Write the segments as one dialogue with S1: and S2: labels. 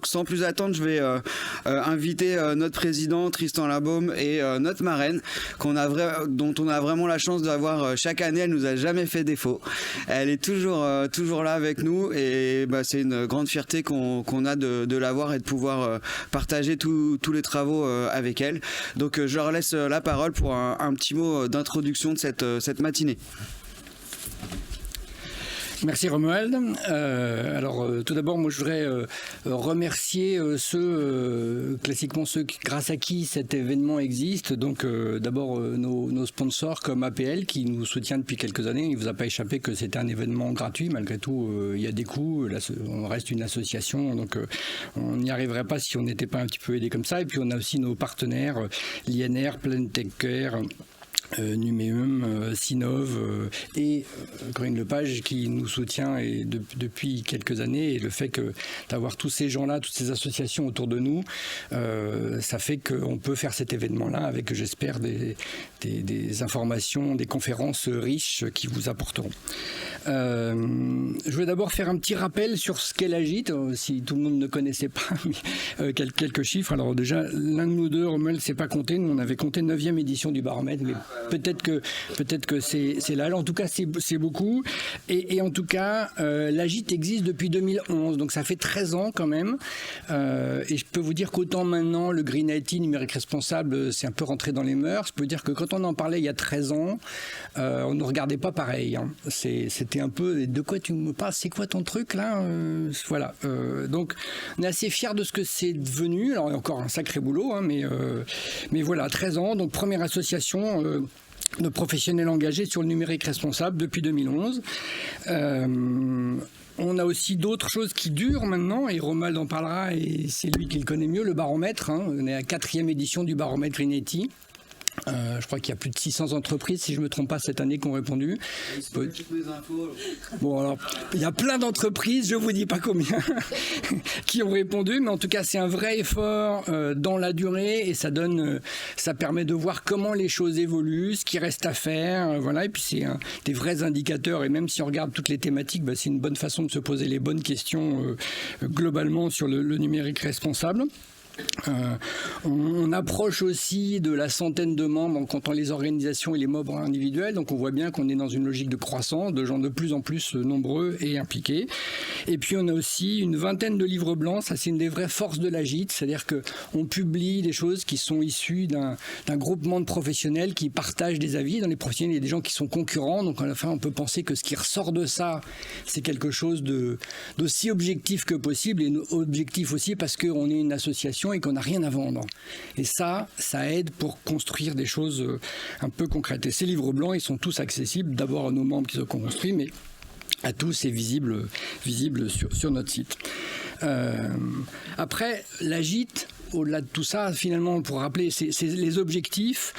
S1: Sans plus attendre, je vais inviter notre président Tristan Labaume et notre marraine dont on a vraiment la chance d'avoir chaque année. Elle nous a jamais fait défaut. Elle est toujours là avec nous et c'est une grande fierté qu'on a de l'avoir et de pouvoir partager tous les travaux avec elle. Donc je leur laisse la parole pour un petit mot d'introduction de cette matinée.
S2: Merci Romuald. Tout d'abord, moi je voudrais remercier classiquement ceux grâce à qui cet événement existe. Donc d'abord nos sponsors comme APL qui nous soutient depuis quelques années. Il ne vous a pas échappé que c'était un événement gratuit. Malgré tout, il y a des coûts. Là, on reste une association, donc on n'y arriverait pas si on n'était pas un petit peu aidé comme ça. Et puis on a aussi nos partenaires, l'INR, Planetech-Care, Numéum, Sinov et Corinne Lepage qui nous soutient depuis quelques années, et le fait d'avoir tous ces gens-là, toutes ces associations autour de nous, ça fait qu'on peut faire cet événement-là avec, j'espère, des informations, des conférences riches qui vous apporteront. Je vais d'abord faire un petit rappel sur ce qu'est l'Agite, si tout le monde ne connaissait pas, mais quelques chiffres. Alors déjà, l'un de nous deux, Rommel, ne s'est pas compté. Nous, on avait compté 9e édition du baromètre, mais peut-être que c'est là. En tout cas, c'est beaucoup. Et en tout cas, l'Agite existe depuis 2011, donc ça fait 13 ans quand même. Et je peux vous dire qu'autant maintenant, le Green IT, numérique responsable, c'est un peu rentré dans les mœurs. Je peux dire que quand on en parlait il y a 13 ans, on ne regardait pas pareil. Hein. C'était un peu, de quoi tu me parles, c'est quoi ton truc là, voilà. Donc on est assez fiers de ce que c'est devenu. Alors il y a encore un sacré boulot, hein, mais voilà, 13 ans, donc première association de professionnels engagés sur le numérique responsable depuis 2011. On a aussi d'autres choses qui durent maintenant, et Romuald en parlera, et c'est lui qui le connaît mieux, le baromètre. Hein. On est à la 4e édition du baromètre Green-IT. Je crois qu'il y a plus de 600 entreprises, si je ne me trompe pas, cette année qui ont répondu. Bon, alors, il y a plein d'entreprises, je ne vous dis pas combien, qui ont répondu, mais en tout cas, c'est un vrai effort dans la durée, et ça permet de voir comment les choses évoluent, ce qui reste à faire, voilà, et puis c'est des vrais indicateurs, et même si on regarde toutes les thématiques, c'est une bonne façon de se poser les bonnes questions globalement sur le numérique responsable. On approche aussi de la centaine de membres en comptant les organisations et les membres individuels, donc on voit bien qu'on est dans une logique de croissance, de gens de plus en plus nombreux et impliqués. Et puis on a aussi une vingtaine de livres blancs, ça c'est une des vraies forces de l'Agite, c'est-à-dire qu'on publie des choses qui sont issues d'un groupement de professionnels qui partagent des avis. Dans les professionnels, il y a des gens qui sont concurrents, donc à la fin on peut penser que ce qui ressort de ça, c'est quelque chose d'aussi objectif que possible, et objectif aussi parce qu'on est une association et qu'on n'a rien à vendre. Et ça aide pour construire des choses un peu concrètes. Et ces livres blancs, ils sont tous accessibles, d'abord à nos membres qui se sont construits, mais à tous et visibles sur notre site. Après, l'Agite, au-delà de tout ça, finalement, pour rappeler, c'est les objectifs,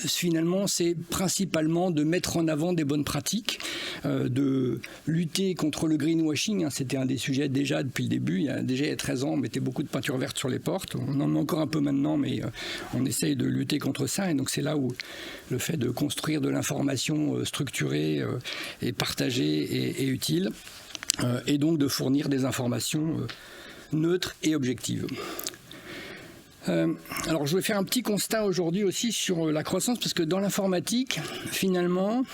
S2: finalement, c'est principalement de mettre en avant des bonnes pratiques, de lutter contre le greenwashing. Hein, c'était un des sujets déjà depuis le début. Il y a 13 ans, on mettait beaucoup de peinture verte sur les portes. On en met encore un peu maintenant, mais on essaye de lutter contre ça. Et donc, c'est là où le fait de construire de l'information structurée et partagée est utile. Et donc de fournir des informations neutres et objectives. Alors je vais faire un petit constat aujourd'hui aussi sur la croissance, parce que dans l'informatique, finalement,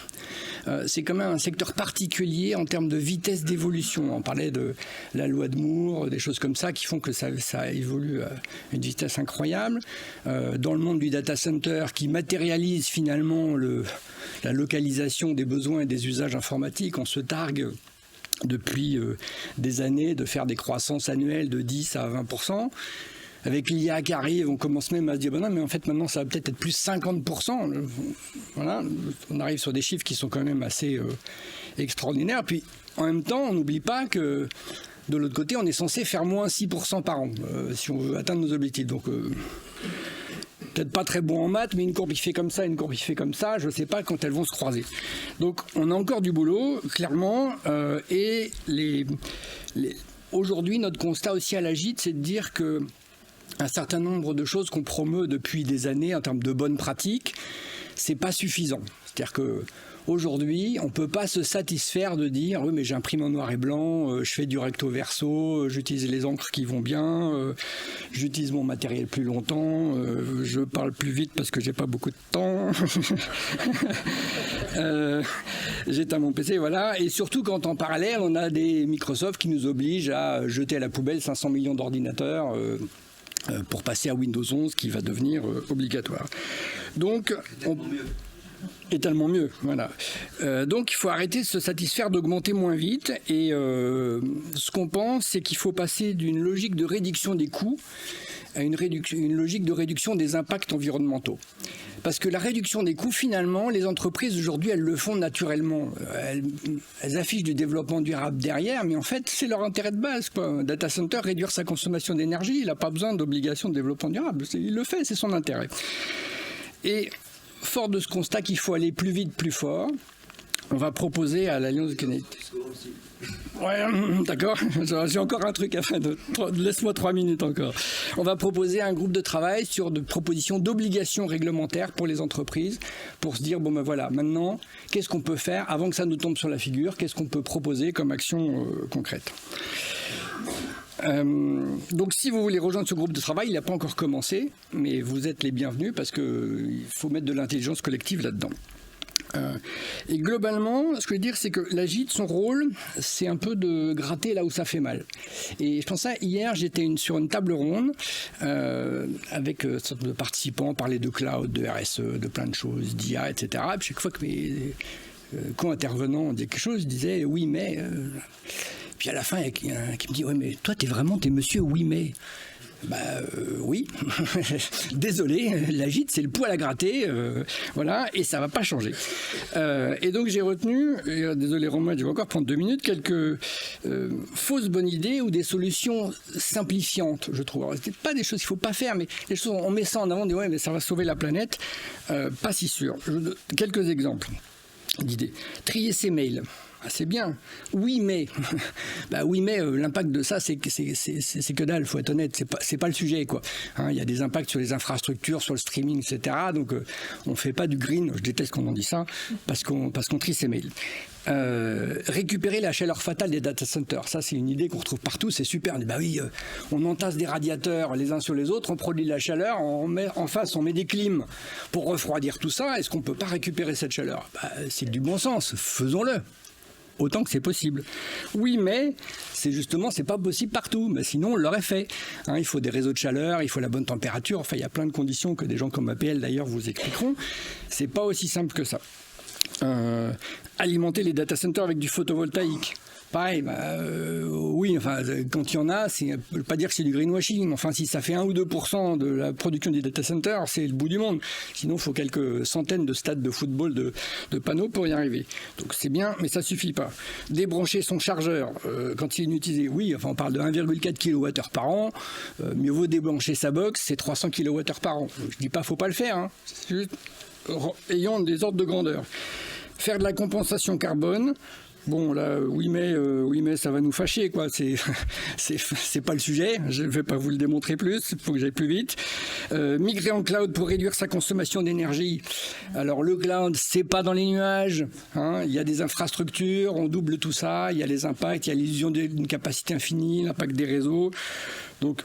S2: c'est quand même un secteur particulier en termes de vitesse d'évolution. On parlait de la loi de Moore, des choses comme ça qui font que ça évolue à une vitesse incroyable. Dans le monde du data center, qui matérialise finalement la localisation des besoins et des usages informatiques, on se targue depuis des années de faire des croissances annuelles de 10 à 20%. Avec l'IA qui arrive, on commence même à se dire non, mais en fait maintenant ça va peut-être être plus 50%. Voilà, on arrive sur des chiffres qui sont quand même assez extraordinaires. Puis en même temps, on n'oublie pas que de l'autre côté, on est censé faire moins 6% par an si on veut atteindre nos objectifs. Donc peut-être pas très bon en maths, mais une courbe qui fait comme ça, une courbe qui fait comme ça, je ne sais pas quand elles vont se croiser. Donc on a encore du boulot, clairement, et aujourd'hui notre constat aussi à l'Agite, c'est de dire que un certain nombre de choses qu'on promeut depuis des années en termes de bonnes pratiques, c'est pas suffisant. C'est-à-dire que Aujourd'hui, on ne peut pas se satisfaire de dire oui, mais j'imprime en noir et blanc, je fais du recto verso, j'utilise les encres qui vont bien, j'utilise mon matériel plus longtemps, je parle plus vite parce que j'ai pas beaucoup de temps. J'éteins mon PC, voilà. Et surtout quand en parallèle, on a des Microsoft qui nous obligent à jeter à la poubelle 500 millions d'ordinateurs pour passer à Windows 11 qui va devenir obligatoire. Donc, est tellement mieux, voilà. Donc il faut arrêter de se satisfaire d'augmenter moins vite et ce qu'on pense, c'est qu'il faut passer d'une logique de réduction des coûts à une logique de réduction des impacts environnementaux. Parce que la réduction des coûts, finalement, les entreprises aujourd'hui, elles le font naturellement. Elles affichent du développement durable derrière, mais en fait, c'est leur intérêt de base, quoi. Un data center, réduire sa consommation d'énergie, il n'a pas besoin d'obligation de développement durable. Il le fait, c'est son intérêt. Et fort de ce constat qu'il faut aller plus vite, plus fort, on va proposer à l'Alliance de Kennedy. Ouais, d'accord. J'ai encore un truc à faire. Laisse-moi 3 minutes encore. On va proposer un groupe de travail sur de propositions d'obligations réglementaires pour les entreprises, pour se dire bon ben voilà, maintenant, qu'est-ce qu'on peut faire avant que ça nous tombe sur la figure? Qu'est-ce qu'on peut proposer comme action concrète? Donc si vous voulez rejoindre ce groupe de travail, il n'a pas encore commencé, mais vous êtes les bienvenus parce qu'il faut mettre de l'intelligence collective là-dedans. Et globalement, ce que je veux dire, c'est que l'Agite, son rôle, c'est un peu de gratter là où ça fait mal. Et je pense ça, hier, j'étais sur une table ronde avec une sorte de participants, on parlait de cloud, de RSE, de plein de choses, d'IA, etc. Et puis chaque fois que mes co-intervenants disaient quelque chose, je disais oui, mais... Puis à la fin, il y en a un qui me dit ouais, mais toi, t'es monsieur oui, mais... Oui, désolé, l'Agite, c'est le poil à gratter, voilà, et ça va pas changer. Et donc j'ai retenu, désolé Romain, je vais encore prendre 2 minutes, quelques fausses bonnes idées ou des solutions simplifiantes, je trouve. Alors, c'est pas des choses qu'il faut pas faire, mais les choses, on met ça en avant, on dit ouais, mais ça va sauver la planète, pas si sûr. Quelques exemples d'idées. Trier ses mails. Ah, c'est bien. Oui, mais l'impact de ça, c'est que dalle, faut être honnête. C'est pas le sujet, quoi. Hein, il y a des impacts sur les infrastructures, sur le streaming, etc. Donc, on fait pas du green. Je déteste qu'on en dise ça parce qu'on trie ses mails. Récupérer la chaleur fatale des data centers. Ça, c'est une idée qu'on retrouve partout. C'est super. On dit, oui, on entasse des radiateurs les uns sur les autres, on produit de la chaleur, on met en face, on met des clims pour refroidir tout ça. Est-ce qu'on peut pas récupérer cette chaleur? C'est du bon sens. Faisons-le. Autant que c'est possible. Oui, mais c'est pas possible partout. Mais sinon, on l'aurait fait. Hein, il faut des réseaux de chaleur, il faut la bonne température. Enfin, il y a plein de conditions que des gens comme APL d'ailleurs vous expliqueront. C'est pas aussi simple que ça. Alimenter les data centers avec du photovoltaïque. Pareil, oui, enfin, quand il y en a, je ne veux pas dire que c'est du greenwashing, mais enfin, si ça fait 1 ou 2% de la production des data centers, c'est le bout du monde. Sinon, il faut quelques centaines de stades de football de panneaux pour y arriver. Donc c'est bien, mais ça ne suffit pas. Débrancher son chargeur quand il est inutilisé, oui, enfin, on parle de 1,4 kWh par an. Mieux vaut débrancher sa box, c'est 300 kWh par an. Je ne dis pas qu'il ne faut pas le faire, hein. C'est juste, ayons des ordres de grandeur. Faire de la compensation carbone. Bon, là, oui, mais ça va nous fâcher, quoi. C'est pas le sujet. Je ne vais pas vous le démontrer plus. Il faut que j'aille plus vite. Migrer en cloud pour réduire sa consommation d'énergie. Alors, le cloud, c'est pas dans les nuages. Hein. Il y a des infrastructures, on double tout ça. Il y a les impacts, il y a l'illusion d'une capacité infinie, l'impact des réseaux. Donc,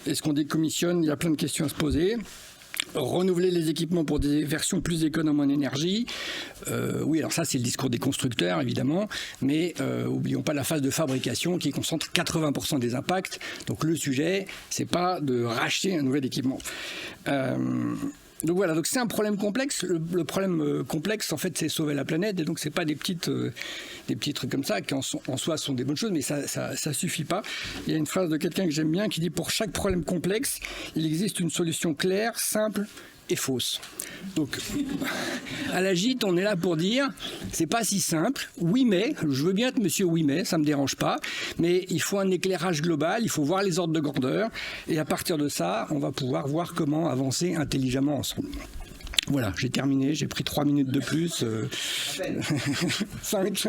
S2: est-ce qu'on décommissionne? Il y a plein de questions à se poser. Renouveler les équipements pour des versions plus économes en énergie. Oui, alors ça, c'est le discours des constructeurs, évidemment, mais oublions pas la phase de fabrication qui concentre 80% des impacts. Donc le sujet, c'est pas de racheter un nouvel équipement. Donc voilà, donc c'est un problème complexe. Le problème complexe, en fait, c'est sauver la planète. Et donc, c'est pas des petits trucs comme ça qui en soi sont des bonnes choses, mais ça suffit pas. Il y a une phrase de quelqu'un que j'aime bien qui dit: pour chaque problème complexe, il existe une solution claire, simple et fausse. Donc, à l'Agite, on est là pour dire, c'est pas si simple. Oui, mais, je veux bien être monsieur oui, mais, ça me dérange pas. Mais il faut un éclairage global, il faut voir les ordres de grandeur. Et à partir de ça, on va pouvoir voir comment avancer intelligemment ensemble. Voilà, j'ai terminé, j'ai pris 3 minutes de plus. 5.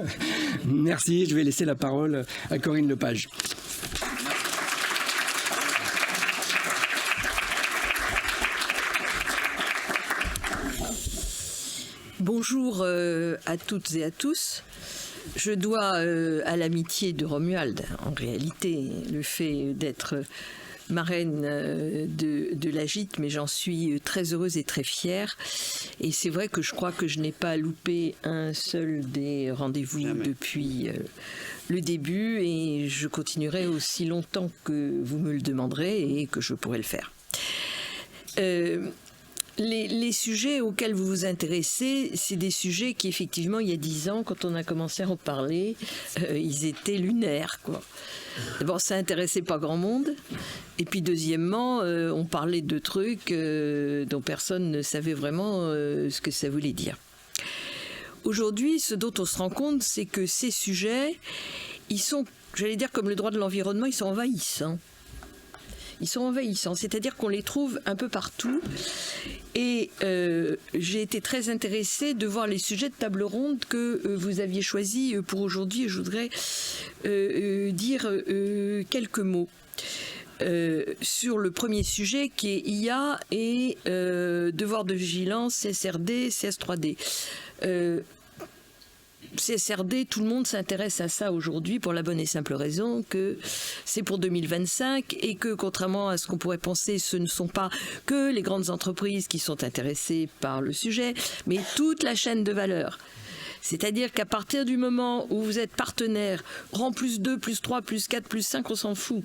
S2: Merci, je vais laisser la parole à Corinne Lepage.
S3: Bonjour. bonjour à toutes et à tous. Je dois à l'amitié de Romuald, en réalité, le fait d'être marraine de la gîte, mais j'en suis très heureuse et très fière. Et c'est vrai que je crois que je n'ai pas loupé un seul des rendez-vous depuis le début, et je continuerai aussi longtemps que vous me le demanderez et que je pourrai le faire. Les sujets auxquels vous vous intéressez, c'est des sujets qui, effectivement, il y a 10 ans, quand on a commencé à en parler, ils étaient lunaires, quoi. D'abord, ça n'intéressait pas grand monde. Et puis, deuxièmement, on parlait de trucs dont personne ne savait vraiment ce que ça voulait dire. Aujourd'hui, ce dont on se rend compte, c'est que ces sujets, ils sont, j'allais dire, comme le droit de l'environnement, ils sont envahissants. Ils sont envahissants, c'est-à-dire qu'on les trouve un peu partout. Et j'ai été très intéressée de voir les sujets de table ronde que vous aviez choisis pour aujourd'hui. Et je voudrais dire quelques mots sur le premier sujet qui est IA et devoir de vigilance, CSRD, CS3D. CSRD, tout le monde s'intéresse à ça aujourd'hui pour la bonne et simple raison que c'est pour 2025 et que, contrairement à ce qu'on pourrait penser, ce ne sont pas que les grandes entreprises qui sont intéressées par le sujet, mais toute la chaîne de valeur. C'est-à-dire qu'à partir du moment où vous êtes partenaire, rang plus 2, plus 3, plus 4, plus 5, on s'en fout,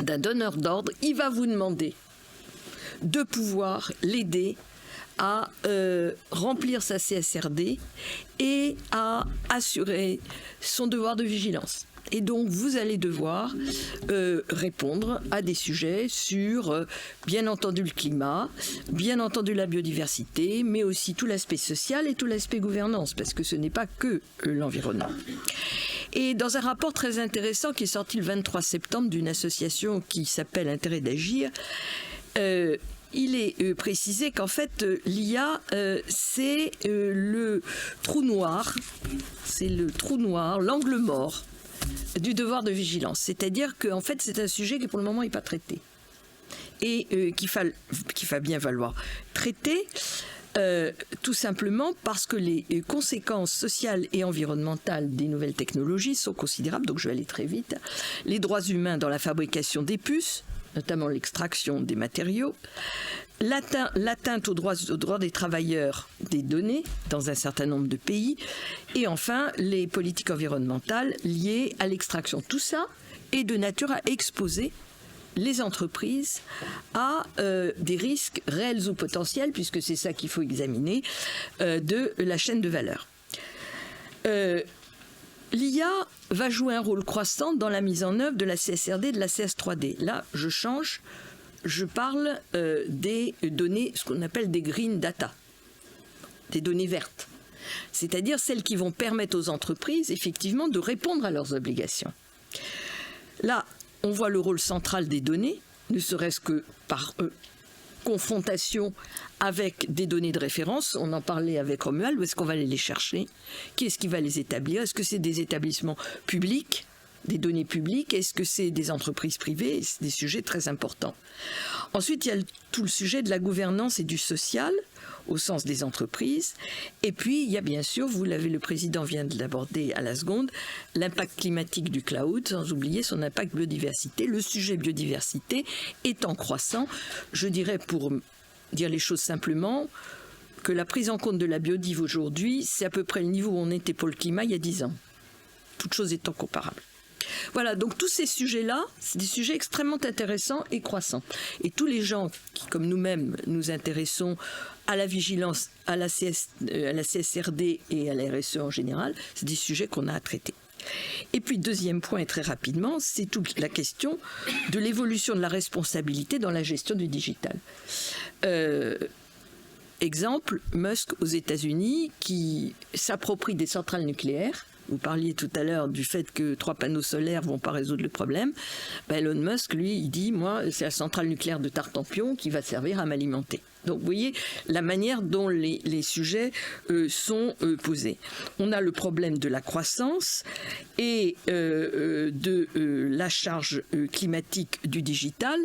S3: d'un donneur d'ordre, il va vous demander de pouvoir l'aider à remplir sa CSRD et à assurer son devoir de vigilance. Et donc, vous allez devoir répondre à des sujets sur, bien entendu, le climat, bien entendu, la biodiversité, mais aussi tout l'aspect social et tout l'aspect gouvernance, parce que ce n'est pas que l'environnement. Et dans un rapport très intéressant qui est sorti le 23 septembre d'une association qui s'appelle Intérêt d'agir, il est précisé qu'en fait, l'IA, c'est le trou noir, l'angle mort du devoir de vigilance. C'est-à-dire qu'en fait, c'est un sujet qui, pour le moment, n'est pas traité. Et qu'il va bien falloir traiter, tout simplement parce que les conséquences sociales et environnementales des nouvelles technologies sont considérables. Donc, je vais aller très vite. Les droits humains dans la fabrication des puces, notamment l'extraction des matériaux, l'atteinte aux droits des travailleurs des données dans un certain nombre de pays, et enfin les politiques environnementales liées à l'extraction. Tout ça est de nature à exposer les entreprises à des risques réels ou potentiels, puisque c'est ça qu'il faut examiner, de la chaîne de valeur. L'IA va jouer un rôle croissant dans la mise en œuvre de la CSRD et de la CS3D. Là, je change, je parle des données, ce qu'on appelle des green data, des données vertes, c'est-à-dire celles qui vont permettre aux entreprises, effectivement, de répondre à leurs obligations. Là, on voit le rôle central des données, ne serait-ce que par confrontation avec des données de référence. On en parlait avec Romuald, où est-ce qu'on va aller les chercher? Qui est-ce qui va les établir? Est-ce que c'est des établissements publics, des données publiques? Est-ce que c'est des entreprises privées? C'est des sujets très importants. Ensuite, il y a tout le sujet de la gouvernance et du social, au sens des entreprises. Et puis, il y a bien sûr, le président vient de l'aborder à la seconde, l'impact climatique du cloud, sans oublier son impact biodiversité. Le sujet biodiversité est en croissant. Je dirais, pour dire les choses simplement, que la prise en compte de la biodive aujourd'hui, c'est à peu près le niveau où on était pour le climat il y a 10 ans. Toutes choses étant comparables. Voilà, donc tous ces sujets-là, c'est des sujets extrêmement intéressants et croissants. Et tous les gens qui, comme nous-mêmes, nous intéressons à la vigilance, à la CSRD et à la RSE en général, c'est des sujets qu'on a à traiter. Et puis, deuxième point, et très rapidement, c'est toute la question de l'évolution de la responsabilité dans la gestion du digital. Exemple, Musk aux États-Unis qui s'approprie des centrales nucléaires. Vous parliez tout à l'heure du fait que 3 panneaux solaires ne vont pas résoudre le problème. Elon Musk, lui, il dit, moi, c'est la centrale nucléaire de Tartampion qui va servir à m'alimenter. Donc vous voyez la manière dont les sujets sont posés. On a le problème de la croissance et de la charge climatique du digital.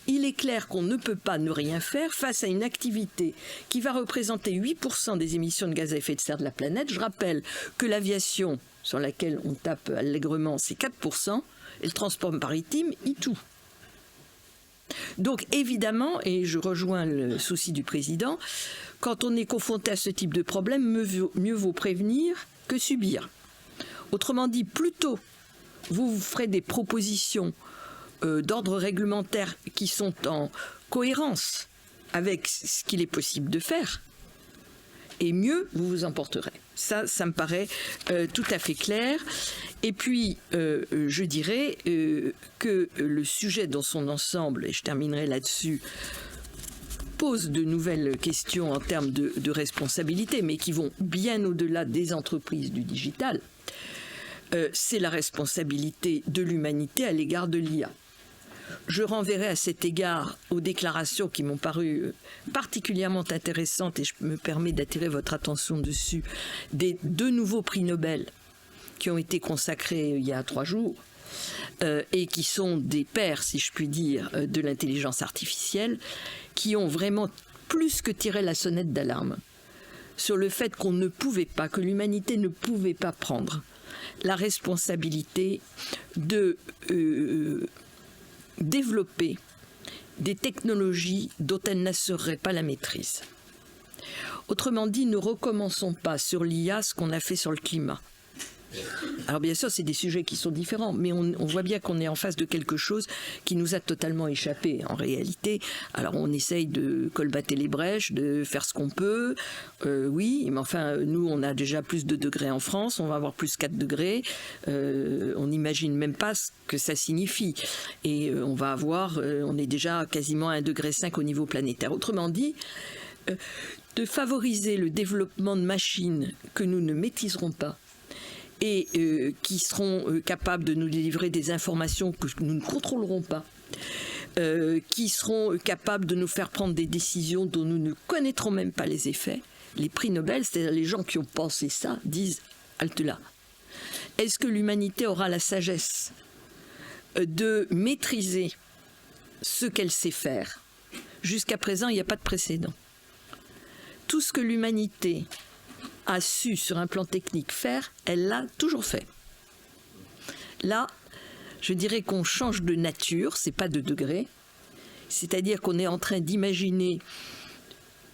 S3: Il est clair qu'on ne peut pas ne rien faire face à une activité qui va représenter 8% des émissions de gaz à effet de serre de la planète. Je rappelle que l'aviation, sur laquelle on tape allègrement, c'est 4%, et le transport maritime, tout. Donc évidemment, et je rejoins le souci du président, quand on est confronté à ce type de problème, mieux vaut prévenir que subir. Autrement dit, plus tôt vous ferez des propositions d'ordre réglementaire qui sont en cohérence avec ce qu'il est possible de faire, et mieux vous vous en porterez. Ça me paraît tout à fait clair. Et puis, je dirais que le sujet dans son ensemble, et je terminerai là-dessus, pose de nouvelles questions en termes de responsabilité, mais qui vont bien au-delà des entreprises du digital. C'est la responsabilité de l'humanité à l'égard de l'IA. Je renverrai à cet égard aux déclarations qui m'ont paru particulièrement intéressantes, et je me permets d'attirer votre attention dessus, des 2 nouveaux prix Nobel qui ont été consacrés il y a 3 jours et qui sont des pairs, si je puis dire, de l'intelligence artificielle, qui ont vraiment plus que tiré la sonnette d'alarme sur le fait qu'on ne pouvait pas, que l'humanité ne pouvait pas prendre la responsabilité de développer des technologies dont elle n'assurerait pas la maîtrise. Autrement dit, ne recommençons pas sur l'IA ce qu'on a fait sur le climat. Alors bien sûr, c'est des sujets qui sont différents, mais on voit bien qu'on est en face de quelque chose qui nous a totalement échappé en réalité. Alors on essaye de colmater les brèches, de faire ce qu'on peut, oui, mais enfin nous on a déjà plus de degrés en France, on va avoir plus 4 degrés, on n'imagine même pas ce que ça signifie. Et on va avoir, on est déjà quasiment à 1,5 degré au niveau planétaire. Autrement dit, de favoriser le développement de machines que nous ne maîtriserons pas, et qui seront capables de nous délivrer des informations que nous ne contrôlerons pas, qui seront capables de nous faire prendre des décisions dont nous ne connaîtrons même pas les effets. Les prix Nobel, c'est-à-dire les gens qui ont pensé ça, disent « halte là ». Est-ce que l'humanité aura la sagesse de maîtriser ce qu'elle sait faire? Jusqu'à présent, il n'y a pas de précédent. Tout ce que l'humanité a su sur un plan technique faire, elle l'a toujours fait. Là, je dirais qu'on change de nature, c'est pas de degré, c'est-à-dire qu'on est en train d'imaginer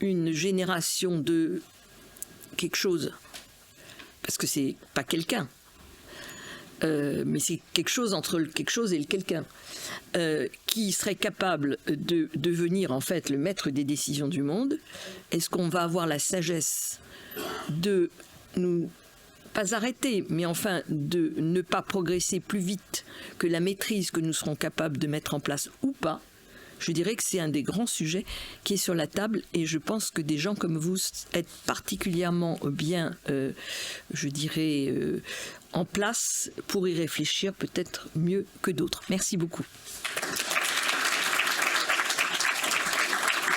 S3: une génération de quelque chose, parce que c'est pas quelqu'un, mais c'est quelque chose entre le quelque chose et le quelqu'un, qui serait capable de devenir en fait le maître des décisions du monde. Est-ce qu'on va avoir la sagesse de nous pas arrêter, mais enfin de ne pas progresser plus vite que la maîtrise que nous serons capables de mettre en place ou pas? Je dirais que c'est un des grands sujets qui est sur la table, et je pense que des gens comme vous êtes particulièrement bien, je dirais, en place pour y réfléchir peut-être mieux que d'autres. Merci beaucoup.